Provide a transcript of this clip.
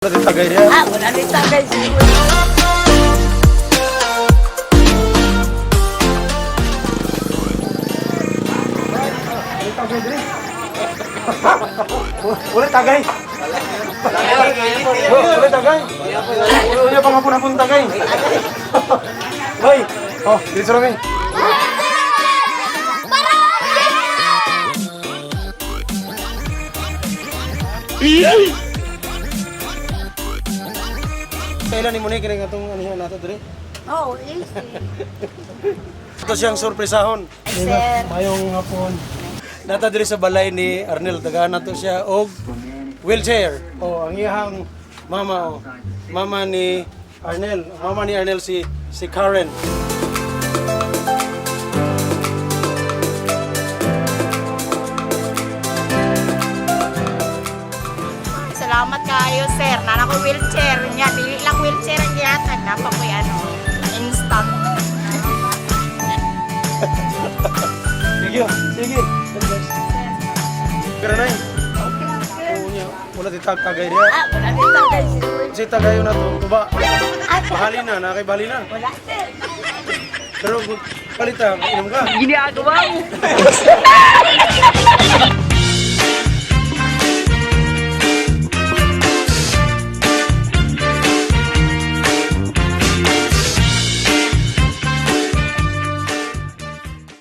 Wala din tagay niya. Wala din tagay siguro. Wala tagay. Wala tagay. Wala niya pangapon-apon tagay. Hoy, dito kami. Kailan ni mo ni kini atong ano siya nato diri? Oh, easy. Ito siyang surpresahon. Sir. Mayong hapon. Nata diri sa balay ni Arnel, tagaan nato siya og wheelchair. Ang iyang mama Mama ni Arnel. Mama ni Arnel si Karen. Salamat kayo, sir. Nana ko wheelchair niya. Dili lang wheelchair ang gihatag. Napa ko instant. Sige, sige. Pero nay, Okay lang, sir. wala tagay niya. Wala din tagay siguro. Si tagayo na to, tuba. Bahali na, nakibali na. Wala, sir. Pero palita, inom ka. Ginagawa mo.